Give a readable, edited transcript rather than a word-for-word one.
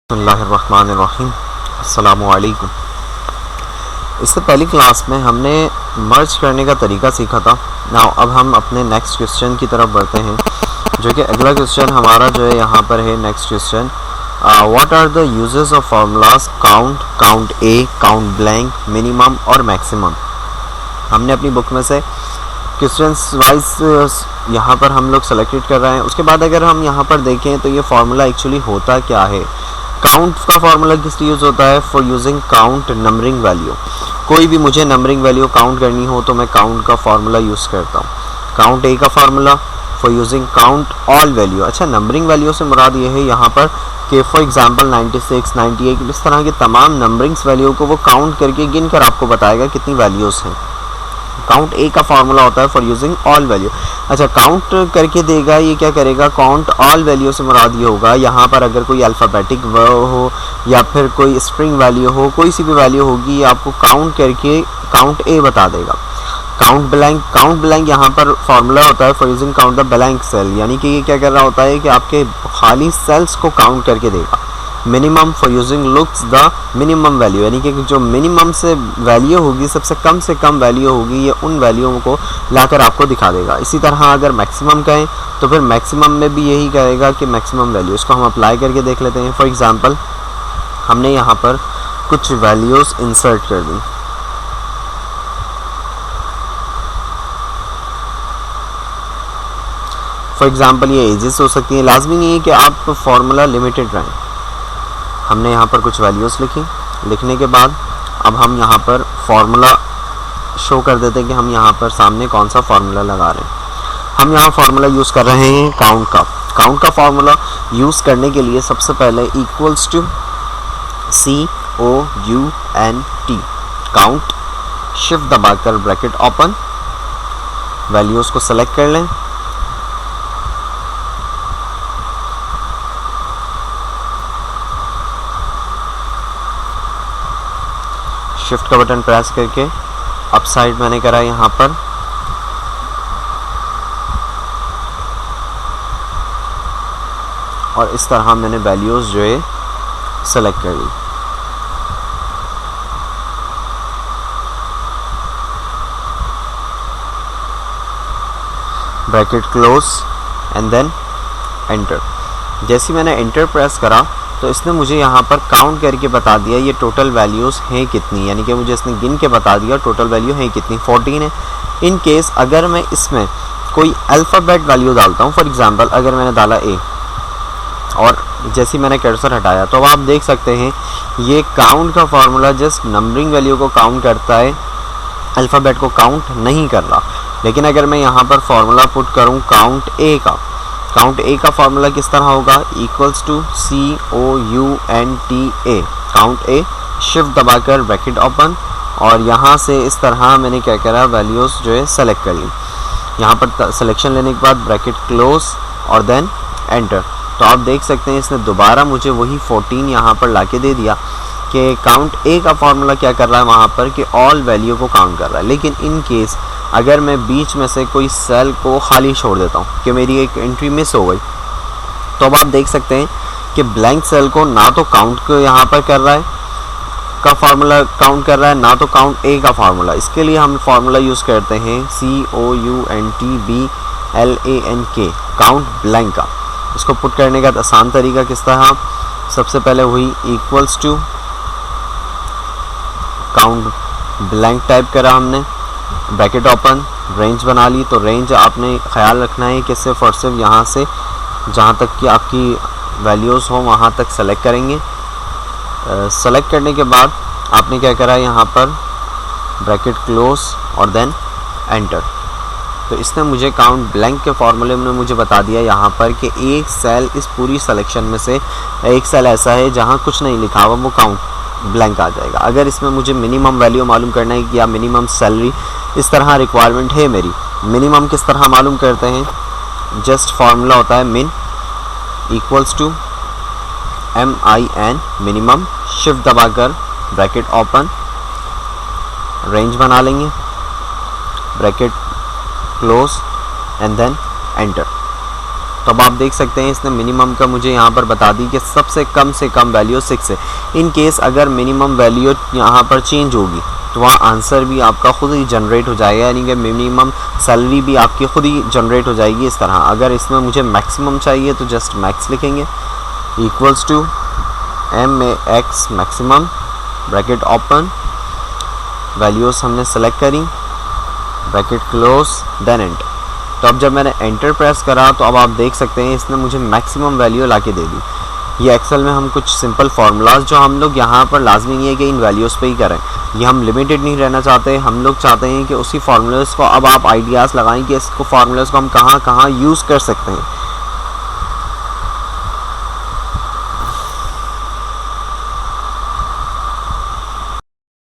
बिस्मिल्लाहिर्रहमानिर्रहीम। अस्सलामुअलैकुम। इससे पहली क्लास में हमने मर्ज करने का तरीका सीखा था। नाउ अब हम अपने नेक्स्ट क्वेश्चन की तरफ बढ़ते हैं, जो कि अगला क्वेश्चन हमारा जो है यहाँ पर है। Next question, what are the uses of formulas count, count A, count blank, minimum और मैक्सिमम। हमने अपनी बुक में से क्वेश्चंस वाइज यहाँ पर हम लोग सेलेक्टेड कर रहे हैं। उसके बाद अगर हम यहाँ पर देखें तो ये फार्मूला एक्चुअली होता क्या है। काउंट का फार्मूला किस लिए यूज़ होता है? For using count numbering value. कोई भी मुझे नंबरिंग वैल्यू काउंट करनी हो तो मैं काउंट का फार्मूला यूज़ करता हूँ। काउंट ए का formula for using count all value. अच्छा, नंबरिंग वैल्यू से मुराद ये है यहाँ पर कि फॉर एग्जांपल 96, 98 इस तरह के तमाम नंबरिंग्स वैल्यू को वो काउंट करके गिन कर आपको बताएगा कितनी वैल्यूज़ हैं। काउंट ए का फार्मूला होता है फॉर यूजिंग ऑल वैल्यू। अच्छा, काउंट करके देगा, ये क्या करेगा? काउंट ऑल वैल्यू से मुराद ये होगा यहाँ पर अगर कोई अल्फ़ाबेटिक हो या फिर कोई स्ट्रिंग वैल्यू हो, कोई सी भी वैल्यू होगी, आपको काउंट करके काउंट ए बता देगा। काउंट ब्लैंक यहाँ पर फार्मूला होता है for using count the blank cell, यानी कि ये क्या कर रहा होता है कि आपके खाली सेल्स को काउंट करके देगा। Minimum for using looks the minimum value, यानी कि जो मिनिमम से वैल्यू होगी, सबसे कम वैल्यू होगी, ये उन वैल्यूओं को लाकर आपको दिखा देगा। इसी तरह अगर मैक्सिमम कहें तो फिर मैक्सिमम में भी यही कहेगा कि मैक्सिमम वैल्यू। इसको हम अप्लाई करके देख लेते हैं। फॉर एग्जांपल हमने यहाँ पर कुछ वैल्यूज़ इंसर्ट कर दी। फॉर एग्जांपल ये एजेस हो सकती हैं, लाजमी नहीं है कि आप फार्मूला लिमिटेड रहें। हमने यहाँ पर कुछ वैल्यूज़ लिखी। लिखने के बाद अब हम यहाँ पर फार्मूला शो कर देते हैं कि हम यहाँ पर सामने कौन सा फार्मूला लगा रहे हैं। हम यहाँ फार्मूला यूज़ कर रहे हैं काउंट का फार्मूला यूज़ करने के लिए सबसे पहले equals to COUNT, count, shift दबाकर ब्रैकेट ओपन, वैल्यूज़ को सेलेक्ट कर लें। शिफ्ट का बटन प्रेस करके अप साइड मैंने करा यहाँ पर, और इस तरह मैंने वैल्यूज़ जो है सेलेक्ट कर ली। Bracket close and then enter. जैसे मैंने एंटर प्रेस करा तो इसने मुझे यहाँ पर काउंट करके बता दिया ये टोटल वैल्यूज़ हैं कितनी, यानी कि मुझे इसने गिन के बता दिया टोटल वैल्यू हैं कितनी, 14 है। इन केस अगर मैं इसमें कोई अल्फ़ाबेट वैल्यू डालता हूँ, फॉर एग्जांपल अगर मैंने डाला ए और जैसे मैंने कर्सर हटाया तो अब आप देख सकते हैं ये काउंट का फार्मूला जस्ट नंबरिंग वैल्यू को काउंट करता है, अल्फ़ाबेट को काउंट नहीं कर रहा। लेकिन अगर मैं यहाँ पर फार्मूला पुट करूँ काउंट ए का फार्मूला किस तरह होगा? Equals to COUNT, count A, shift दबाकर ब्रैकेट ओपन, और यहाँ से इस तरह मैंने क्या करा, वैल्यूज़ जो है सेलेक्ट कर ली। यहाँ पर सिलेक्शन लेने के बाद ब्रैकेट क्लोज और देन एंटर। तो आप देख सकते हैं इसने दोबारा मुझे वही 14 यहाँ पर लाके दे दिया कि काउंट ए का फार्मूला क्या कर रहा है वहाँ पर कि ऑल वैल्यू को काउंट कर रहा है। लेकिन इन केस अगर मैं बीच में से कोई सेल को खाली छोड़ देता हूँ कि मेरी एक एंट्री मिस हो गई, तो अब आप देख सकते हैं कि ब्लैंक सेल को ना तो काउंट को यहाँ पर कर रहा है का फार्मूला काउंट कर रहा है, ना तो काउंट ए का फार्मूला। इसके लिए हम फार्मूला यूज़ करते हैं COUNTBLANK, काउंट ब्लैंक का। इसको पुट करने का आसान तरीका किस तरह? सबसे पहले हुई equals to count blank type करा हमने, ब्रैकेट ओपन, रेंज बना ली। तो रेंज आपने ख्याल रखना है कि सिर्फ और सिर्फ यहाँ से जहाँ तक कि आपकी वैल्यूज़ हो वहाँ तक सेलेक्ट करेंगे। सेलेक्ट करने के बाद आपने क्या करा, यहाँ पर ब्रैकेट क्लोज और देन एंटर। तो इसने मुझे काउंट ब्लैंक के फार्मूले में मुझे बता दिया यहाँ पर कि एक सेल इस पूरी सिलेक्शन में से एक सेल ऐसा है जहाँ कुछ नहीं लिखा हुआ, वो काउंट ब्लैंक आ जाएगा। अगर इसमें मुझे मिनिमम वैल्यू मालूम करना है या मिनिमम सैलरी, इस तरह रिक्वायरमेंट है मेरी। मिनिमम किस तरह मालूम करते हैं? जस्ट फार्मूला होता है min equals to MIN, minimum, shift दबाकर ब्रैकेट ओपन, रेंज बना लेंगे, bracket close and then enter. तो अब आप देख सकते हैं इसने मिनिमम का मुझे यहाँ पर बता दी कि सबसे कम से कम वैल्यू 6 है। इन केस अगर मिनिमम वैल्यू यहाँ पर चेंज होगी तो वहाँ आंसर भी आपका खुद ही जनरेट हो जाएगा, यानी कि मिनिमम सैलरी भी आपकी खुद ही जनरेट हो जाएगी इस तरह। अगर इसमें मुझे मैक्सिमम चाहिए तो जस्ट मैक्स लिखेंगे equals to MAX maximum, bracket open, values हमने सेलेक्ट करी, ब्रैकेट क्लोज, देन एंटर। तो अब जब मैंने एंटर प्रेस करा तो अब आप देख सकते हैं इसने मुझे मैक्सिमम वैल्यू ला के दे दी। ये एक्सेल में हम कुछ सिंपल फार्मूलाज जो हम लोग यहाँ पर लाजमी नहीं है कि इन वैल्यूज़ पे ही करें, ये हम लिमिटेड नहीं रहना चाहते। हम लोग चाहते हैं कि उसी फार्मूलाज को अब आप आइडियाज़ लगाएं कि इसको फार्मूलाज को हम कहाँ कहाँ यूज़ कर सकते हैं।